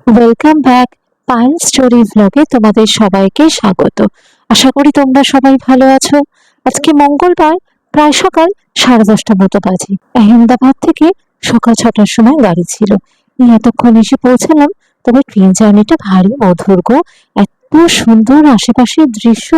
Welcome back Payel story ব্লগে তোমাদের সবাইকে স্বাগত। আশা করি তোমরা সবাই ভালো আছো। আজকে মঙ্গলবার, প্রায় সকাল 10:30 মতো বাজে। আহমেদাবাদ থেকে সকাল 6টার সময় গাড়ি ছিল। এতক্ষণ এসে পৌঁছালাম। তবে ট্রেন জার্নিটা ভারী মধুর গো। এত সুন্দর আশেপাশের দৃশ্য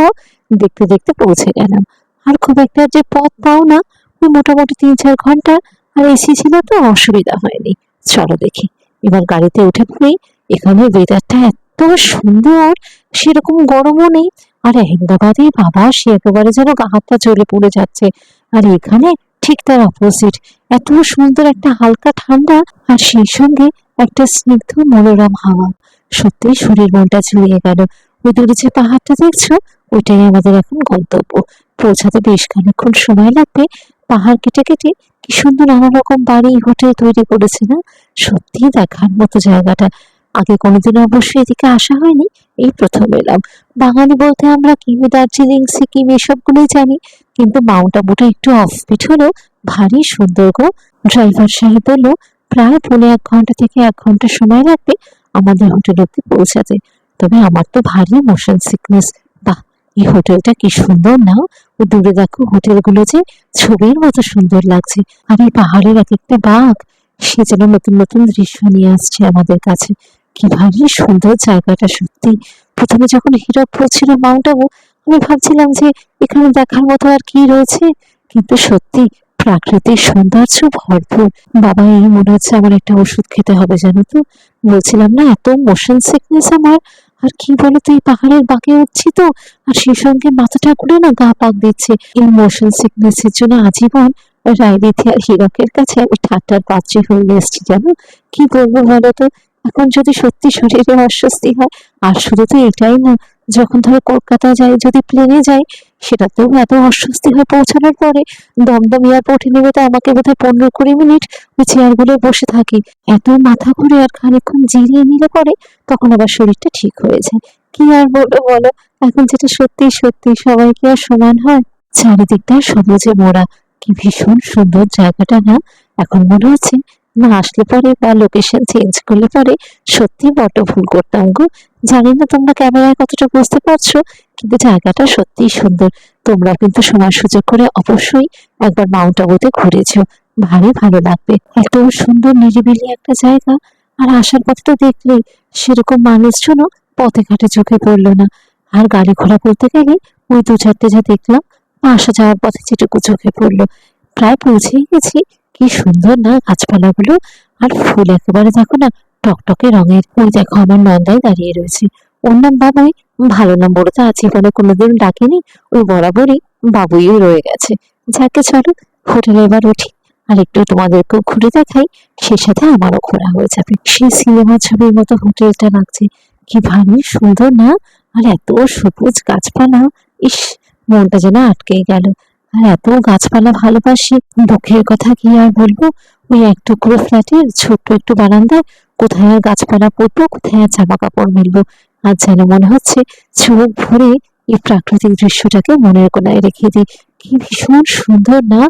দেখতে দেখতে পৌঁছে গেলাম। আর খুব একটা যে পথ পাও না, ওই মোটামুটি 3-4 ঘন্টা। আর এসি ছিল তো অসুবিধা হয়নি। চলো দেখি। এবার গাড়িতে উঠে পড়ি। এখানে ওয়েদারটা এত সুন্দর, সেরকম গরমও নেই। আর আহমেদাবাদে বাবা সে একেবারে যেন গা হাত পা জ্বলে পড়ে যাচ্ছে। আর এখানে ঠিক তার অপোজিট, এত সুন্দর একটা হালকা ঠান্ডা, আর সেই সঙ্গে একটা স্নিগ্ধ মনোরম হাওয়া। সত্যিই শরীর মনটা জুড়িয়ে গেল। ওই দূরে যে পাহাড়টা দেখছো, ওইটাই আমাদের এখন গন্তব্য। পৌঁছাতে বেশ খানিকক্ষণ সময় লাগবে। পাহাড় কেটে কেটে কি সুন্দর নানা রকম বাড়ি হোটেল তৈরি করেছে না? সত্যি দেখার মতো জায়গাটা। আগে কোনোদিন অবশ্যই এদিকে আসা হয়নি, এই প্রথম এলাম। বাঙালি বলতে আমরা কি দার্জিলিং, সিকিম এসবগুলোই জানি, কিন্তু মাউন্ট আবুটা একটু অফবিট হলেও ভারী সুন্দর গো। ড্রাইভার সাহেব বললো প্রায় 1.5 ঘন্টা থেকে 1 ঘন্টা সময় লাগবে আমাদের হোটেল অব্দি পৌঁছাতে। তবে আমার তো ভারী মোশন সিকনেস। বাহ, এই হোটেলটা কি সুন্দর না! ও দূরে দেখো হোটেলগুলো যে ছবির মতো সুন্দর লাগছে। আর এই পাহাড়ের এক একটা বাঘ, সে যেন নতুন নতুন দৃশ্য নিয়ে আসছে আমাদের কাছে। কি ভারী সুন্দর জায়গাটা সত্যি। প্রথমে যখন হীরকপুর ছিল মাউন্ট আবু, আমি ভাবছিলাম যে এখানে দেখার মতো আর কি রয়েছে, কিন্তু সত্যি প্রাকৃতিক সৌন্দর্য ভরপুর। বাবা, এই মনে হচ্ছে আমার একটা ওষুধ খেতে হবে, জানো তো। বলছিলাম না এত মোশন সিকনেস আমার। আর কি বলতো, এই পাহাড়ের বাঁকে উঠছি তো, আর সেই সঙ্গে মাথাটা ঘুরে না গা পাক দিচ্ছে। এই মোশন সিকনেস এর জন্য আজীবন রায়দিঘি আর হীরকের কাছে আমি ঠাট্টার পাত্রী হয়ে এসেছি, জানো। কি বলবো বলো তো, এখন যদি সত্যি শরীরে অস্বস্তি হয়, আর শুধু তো এটাই না, যখন ধরো কলকাতা যাই, যদি প্লেনে যাই, সেটাতেও এত অস্বস্তি হয় পৌঁছানোর পরে। দমদম এয়ারপোর্টে নেমে তো আমাকে বোধহয় 15-20 মিনিট ওই চেয়ারগুলো বসে থাকি। এত মাথা ঘুরে, আর খানিকক্ষণ জিরিয়ে নিলে পরে তখন আবার শরীরটা ঠিক হয়ে যায়। কি আর বলবো বলো, এখন যেটা সত্যি সত্যি, সবাই কি আর সমান হয়? চারিদিকটা সবুজে মোড়া, কি ভীষণ সুন্দর জায়গাটা না। এখন মনে হচ্ছে না আসলে পরে বা লোকেশন চেঞ্জ করলে পরে সত্যি বড্ড ভুল করতাম গো। জানি না তোমরা ক্যামেরায় কতটা বুঝতে পারছো, কিন্তু জায়গাটা সত্যিই সুন্দর। তোমরা কিন্তু সময় সুযোগ করে অবশ্যই একবার মাউন্ট আবুতে ঘুরেছো, ভারী ভালো লাগবে। এত সুন্দর নিরিবিলি একটা জায়গা। আর আসার পথে তো দেখলে সেরকম মানুষজনও পথে ঘাটে চোখে পড়লো না। আর গাড়ি ঘোড়া বলতে গেলে ওই 2-4টে যা দেখলাম, আসা যাওয়ার পথে যেটুকু চোখে পড়লো। প্রায় পৌঁছেই গেছি। কি সুন্দর না গাছপালাগুলো! আর ফুল একেবারে দেখো না টকটকে রঙের। ওই দেখো আমার নন্দাই দাঁড়িয়ে রয়েছে। ওর নাম বাবুই। ভালো নাম বলে তো আজীবনে কোনোদিন ডাকেনি, ওই বরাবরই বাবুইও রয়ে গেছে। যাকে চলো, হোটেলে এবার উঠি। আর একটু তোমাদেরকেও ঘুরে দেখাই, সে সাথে আমারও ঘোরা হয়ে যাবে। সেই সিনেমা ছবির মতো হোটেলটা লাগছে। কি ভারী সুন্দর না! আর এত সবুজ গাছপালা, ইস, মনটা যেন আটকেই গেল। আর এত গাছপালা ভালোবাসি, দুঃখের কথা কি আর বলবো, ওই এক টুকরো ফ্ল্যাটের ছোট্ট একটু বারান্দায় কোথায় আর গাছপালা পুঁতবো, কোথায় আর জামা কাপড় মেলবো। আর যেন মনে হচ্ছে চোখ ভরে এই প্রাকৃতিক দৃশ্যটাকে মনের কোনায় রেখে দিই। কি ভীষণ সুন্দর না!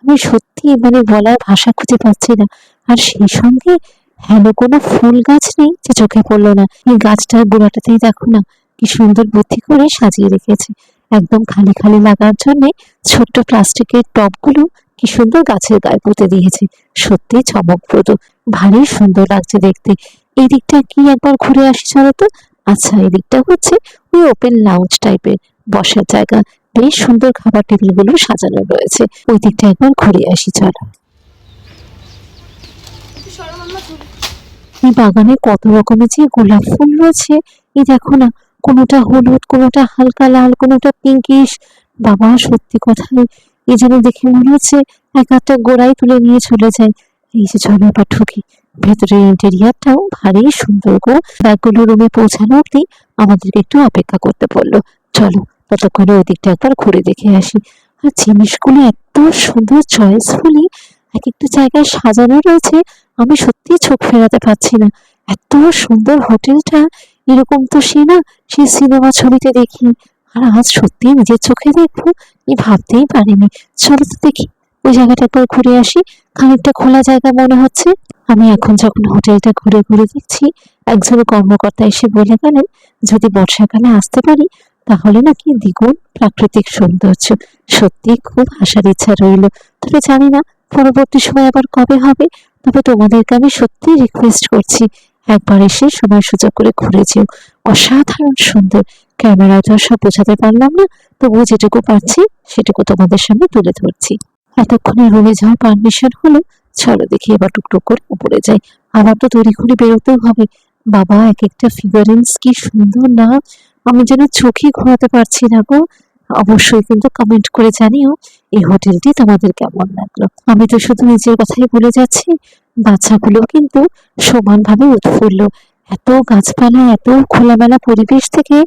আমি সত্যি মানে বলার ভাষা খুঁজে পাচ্ছি না। আর সেই সঙ্গে হেন কোনো ফুল গাছ নেই যে চোখে পড়লো না। এই গাছটার গোড়াটাতেই দেখো না কি সুন্দর বুদ্ধি করে সাজিয়ে রেখেছে। একদম খালি খালি লাগার জন্য ছোট্ট প্লাস্টিকের টবগুলো কি সুন্দর গাছের গায়ে পুঁতে দিয়েছে। সত্যি চমকপ্রদ, ভারী সুন্দর লাগছে দেখতে। এই দিকটা কি একবার ঘুরে আসি চলো তো। আচ্ছা, এই দিকটা হচ্ছে ওই ওপেন লাউঞ্জ টাইপের বসার জায়গা। বেশ সুন্দর খাবার টেবিল গুলো সাজানো রয়েছে। ওই দিকটা একবার ঘুরে আসি চলো। এই বাগানে কত রকমের যে গোলাপ ফুল রয়েছে, এই দেখো না, কোনোটা হলুদ, কোনোটা হালকা লাল, কোনোটা পিঙ্কিশ। বাবা, সত্যি কথাই এই যেন দেখে মনে হচ্ছে এক একটা গোড়ায় তুলে নিয়ে চলে যায়। এই যে চলো এবার ঢুকি। ভেতরের ইন্টেরিয়ারটাও ভারী সুন্দর গো। ব্যাগগুলো রুমে পৌঁছানো অব্দি আমাদেরকে একটু অপেক্ষা করতে বললো। চলো ততক্ষণে ওই দিকটা একবার ঘুরে দেখে আসি। আর জিনিসগুলো এত সুন্দর চয়েসফুলি এক একটা জায়গায় সাজানো রয়েছে, আমি সত্যি চোখ ফেরাতে পারছি না। এত সুন্দর হোটেলটা, এরকম তো সে না সেই সিনেমা ছবিতে দেখি। আর আজ সত্যি নিজের চোখে দেখবো, ভাবতেই পারিনি। চলো তো দেখি। ওই জায়গাটা একবার ঘুরে আসি, খানিকটা খোলা জায়গা মনে হচ্ছে। আমি এখন যখন হোটেলটা ঘুরে ঘুরে দেখছি, একজন কর্মকর্তা এসে বলে গেলেন যদি বর্ষাকালে আসতে পারি তাহলে নাকি দ্বিগুণ প্রাকৃতিক সৌন্দর্য। সত্যি খুব আসার ইচ্ছা রইল, তবে জানি না পরবর্তী সময় আবার কবে হবে। তবে তোমাদেরকে আমি সত্যি রিকোয়েস্ট করছি, একবার এসে সময় সুযোগ করে ঘুরে যেও। অসাধারণ সুন্দর। ক্যামেরায় তো আর সব বোঝাতে পারলাম না, তবুও যেটুকু পারছি সেটুকু তোমাদের সামনে তুলে ধরছি। এতক্ষণে রুমে যাওয়ার পারমিশন হলো, চলো দেখি এবার টুকটুক করে উপরে যাই। আবার তো তৈরি করে বেরোতেও হবে। বাবা, এক একটা ফিগারেন্স কি সুন্দর না! আমি যেন চোখে ঘোরাতে পারছি না গো। অবশ্যই কিন্তু কমেন্ট করে জানিও এই হোটেলটি তোমাদের কেমন লাগলো। আমি তো শুধু নিজের কথাই বলে যাচ্ছি, বাচ্চাগুলো কিন্তু সমানভাবে উৎফুল্ল। এত গাছপালা, এত খোলামেলা পরিবেশ থেকে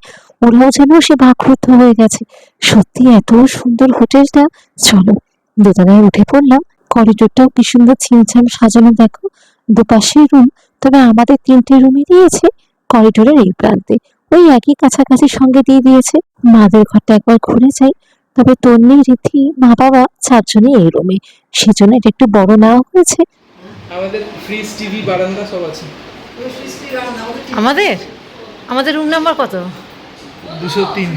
ওরাও যেন সে বাকরুদ্ধ হয়ে গেছে। সত্যি এত সুন্দর হোটেলটা। চলো, দোতলায় উঠে পড়লাম। করিডোরটাও কি সুন্দর ছিমছাম সাজানো দেখো, দুপাশে রুম। তবে আমাদের 3টে রুমই দিয়েছে করিডোরের এই প্রান্তে, ওই একই কাছাকাছি সঙ্গে দিয়ে দিয়েছে। মাদের ঘরটা একবার ঘুরে যাই। তবে তন্নি, রীতি, মা বাবা 4জনই এই রুমে, সেজন্য এটা একটু বড় নেওয়া হয়েছে। আমাদের ফ্রিজ, টিভি, বারান্দা সব আছে। আমাদের আমাদের রুম নাম্বার কত? 203।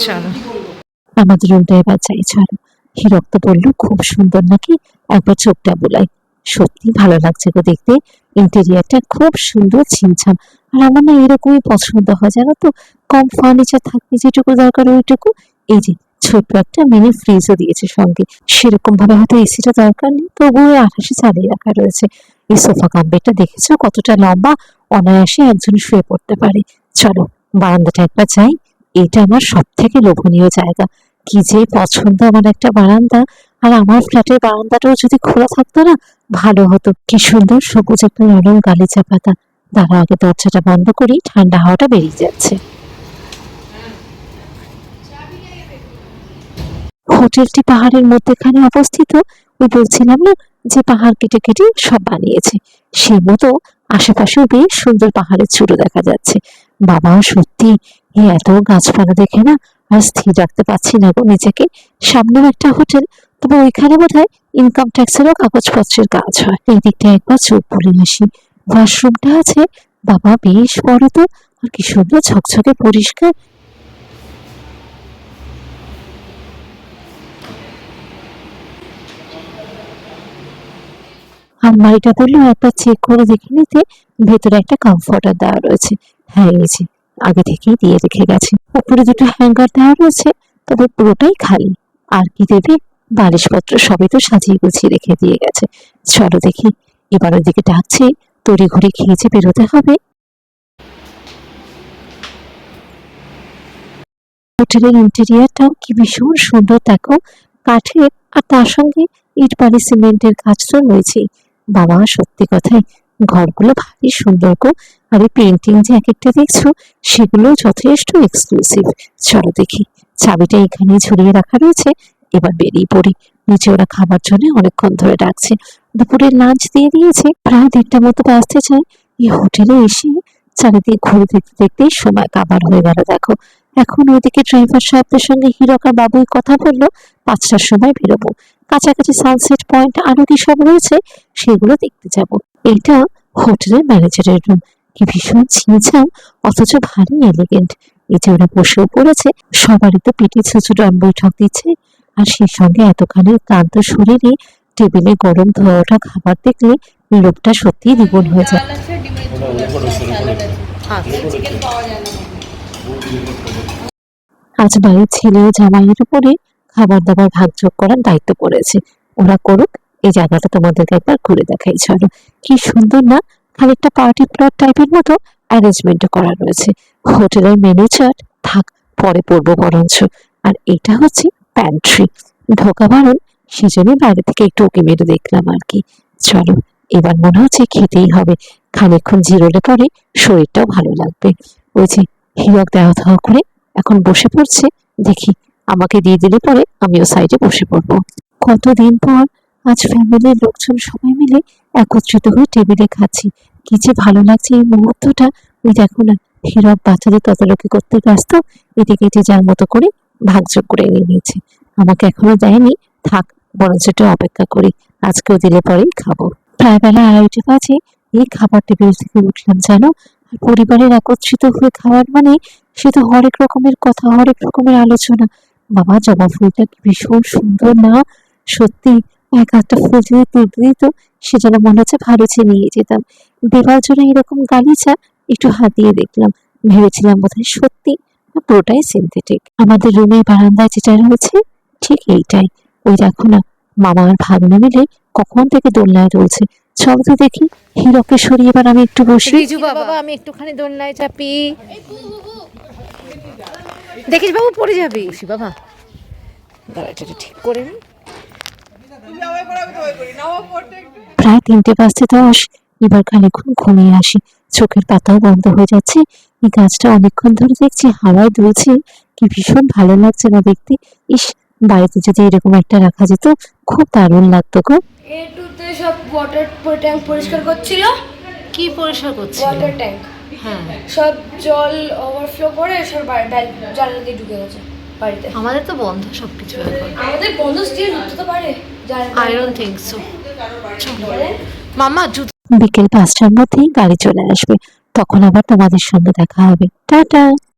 চলো। আমাদের রুমটা এবার যাই, চলো। হিরক তো বললো খুব সুন্দর নাকি, একবার চোখটা বুলাই। সত্যি ভালো লাগছে গো দেখতে, ইন্টেরিয়ারটা খুব সুন্দর ছিমছাম। আর আমার না এরকমই পছন্দ হয় জানো তো, কম ফার্নিচার থাকবে, যেটুকু দরকার ওইটুকু। এই যে ছোট্ট একটা মিনি ফ্রিজও দিয়েছে সঙ্গে। সেরকম ভাবে হয়তো এসিটা দরকার নেই, তবুও 28 চালিয়ে রাখা রয়েছে। এই সোফা কাম্পেটটা দেখেছো কতটা লম্বা, অনায়াসে একজন শুয়ে পড়তে পারে। চলো বারান্দাটা একবার যাই। এটা আমার সব থেকে লোভনীয় জায়গা। কি যে পছন্দ আমার একটা বারান্দা। আর আমার ফ্ল্যাটের বারান্দাটাও যদি খোলা থাকতো না, ভালো হতো। কি সুন্দর সবুজ একটা নরম গালিচা পাতা। দাঁড়া, আগে দরজাটা বন্ধ করি, ঠান্ডা হাওয়াটা বেরিয়ে যাচ্ছে। হোটেলটি পাহাড়ের মধ্যেখানে অবস্থিত। ওই বলছিলাম না যে পাহাড় কেটে কেটে সব বানিয়েছে, সেই মতো আশেপাশেও বেশ সুন্দর পাহাড়ের চূড়ো দেখা যাচ্ছে। বাবা, সত্যি এই এত গাছপালা দেখে না আর স্থির রাখতে পারছি না গো নিজেকে। সামনেও একটা হোটেল, তবে ওইখানে বোধহয় ইনকাম ট্যাক্সেরও কাগজপত্রের কাজ হয়। এই দিকটা একবার চোখ বুলিয়ে আসি। ওয়াশরুমটা আছে, বাবা বেশ বড় তো, আর কি সুন্দর ঝকঝকে পরিষ্কার। আলমারিটা বললো একবার চেক করে দেখে নিতে, ভেতরে একটা কমফোর্টার দেওয়া রয়েছে। হ্যাঁ, এই যে আগে থেকেই দিয়ে রেখে গেছে। উপরে দুটো হ্যাঙ্গার দেওয়া রয়েছে, তবে পুরোটাই খালি। আর কি দেবে, বালিশপত্র সবই তো সাজিয়ে গুছিয়ে রেখে দিয়ে গেছে। চলো দেখি, এবার ওদিকে ডাকছে, তড়ি ঘড়ি খেয়েছে বেরোতে হবে। হোটেলের ইন্টেরিয়ারটাও কি ভীষণ সুন্দর দেখো, কাঠের আর তার সঙ্গে ইট বালি সিমেন্টের কাজ তো রয়েছেই। বাবা, সত্যি কথাই ঘরগুলো ভারী সুন্দর গো। আর এই পেন্টিং যে এক একটা দেখছো, সেগুলো যথেষ্ট এক্সক্লুসিভ। চলো দেখি, চাবিটা এখানে ঝুলিয়ে রাখা রয়েছে। এবার বেরিয়ে পড়ি। নিচে ওরা খাবার জন্য অনেকক্ষণ ধরে ডাকছে। দুপুরের লাঞ্চ দিয়ে দিয়েছে, প্রায় 1:30 মতো বাজতে চায়। এই হোটেলে এসে চারিদিকে ঘুরে দেখতে দেখতেই সময় কাবার হয়ে গেল দেখো। এখন ওইদিকে ড্রাইভার সাহেবদের সঙ্গে হিরক আর বাবুই কথা বললো 5টার সময় বেরোবো। কাছাকাছি সানসেট পয়েন্ট আরো কি সব রয়েছে, সেগুলো দেখতে যাব। এইটা হোটেলের ম্যানেজারের রুম। কি ভীষণ ছিমছাম, অথচ ভারী এলিগেন্ট। এই যে ওরা বসেও পড়েছে, সবারই তো পেটে ছুঁচুড়ো বৈঠক দিচ্ছে। আর সেই সঙ্গে এতখানি ক্লান্ত শরীরে টেবিলে গরম ধোয়া ওঠা খাবার দেখলে লোকটা সত্যিই দ্বিগুণ হয়ে যায়। আজ বাড়ির ছেলে ও জামাইয়ের উপরে খাবার দাবার ভাগযোগ করার দায়িত্ব পড়েছে। ওরা করুক। এই জায়গাটা তোমাদেরকে একবার ঘুরে দেখাই, চলো। কি সুন্দর না, খানিকটা পার্টি প্লট টাইপের মতো অ্যারেঞ্জমেন্ট করা রয়েছে। হোটেলের মেনু চার্ট থাক, পরে পড়বো বরঞ্চ। আর এটা হচ্ছে প্যান্ট্রি, ঢোকা বারণ, সেজন্য বাইরে থেকে একটু উঁকি মেরে দেখলাম আর কি। চলো, এবার মনে হচ্ছে খেতেই হবে। খানিকক্ষণ জিরোলে পরে শরীরটাও ভালো লাগবে। ওই যে হিরক দেওয়া দেওয়া করে এখন বসে পড়ছে, দেখি আমাকে দিয়ে দিলে পরে আমিও সাইডে বসে পড়বো। কতদিন পর আজ ফ্যামিলির লোকজন সবাই মিলে একত্রিত হয়ে টেবিলে খাচ্ছি। কি যে ভালো লাগছে এই মুহূর্তটা। ওই দেখো না, হিরক বাচ্চাদের তদারকি করতে ব্যস্ত, এদিকে যে যার মতো করে ভাগযোগ করে নিয়ে নিয়েছে। আমাকে এখনো দেয়নি, থাক বরঞ্চ একটু অপেক্ষা করি, আজকেও দিলে পরেই খাবো। প্রায় বেলা 2:30 বাজে এই খাবার টেবিল থেকে উঠলাম জানো। আর পরিবারের একত্রিত হয়ে খাওয়ার মানে সে তো হরেক রকমের কথা, হরেক রকমের আলোচনা। বাবা, জবা ফুলটা কি ভীষণ সুন্দর না? সত্যি, এক একটা ফুল যদি তুলতে দিত সে যেন মনে হচ্ছে ভালো চেয়ে নিয়ে যেতাম। দেওয়াল জোড়া এরকম গালিচা একটু হাত দিয়ে দেখলাম, ভেবেছিলাম বোধহয় সত্যি, না পুরোটাই সিনথেটিক। আমাদের রুমের বারান্দায় যেটা রয়েছে ঠিক এইটাই। ওই দেখো না, মামা আর ভাগ্নে মিলে কখন থেকে দোলনায় রয়েছে। চল তো দেখি, হীরককে সরিয়ে এবার আমি একটু বসি। রিজু বাবা, আমি একটুখানি দোলনায় চাপি। দেখিস বাবু, পড়ে যাবি। বাবা, দাঁড়া, এটা ঠিক করে নি। প্রায় 3:10 এবার খানিকক্ষণ ঘুমিয়ে আসি। চোখের পাতাও বন্ধ হয়ে যাচ্ছে। এই গাছটা অনেকক্ষণ ধরে দেখছি হাওয়ায় দুলছে, কি ভীষণ ভালো লাগছে না দেখতে। ইস, বাড়িতে যদি এরকম একটা রাখা যেত খুব দারুণ লাগতো গো। এটুতে সব ওয়াটার ট্যাঙ্ক পরিষ্কার করছিল। কি পরিষ্কার করছিস? ওয়াটার ট্যাঙ্ক, হ্যাঁ, সব জল ওভারফ্লো করে সব জানলা দিয়ে ঢুকে গেছে বাড়িতে। আমাদের তো বন্ধ সবকিছু এখন। আমাদের বন্ধ স্টিল ঢুকতে তো পারে। I don't think so. মামা জুতো। বিকেল 5টার মধ্যেই গাড়ি চলে আসবে, তখন আবার তোমাদের সঙ্গে দেখা হবে। টাটা।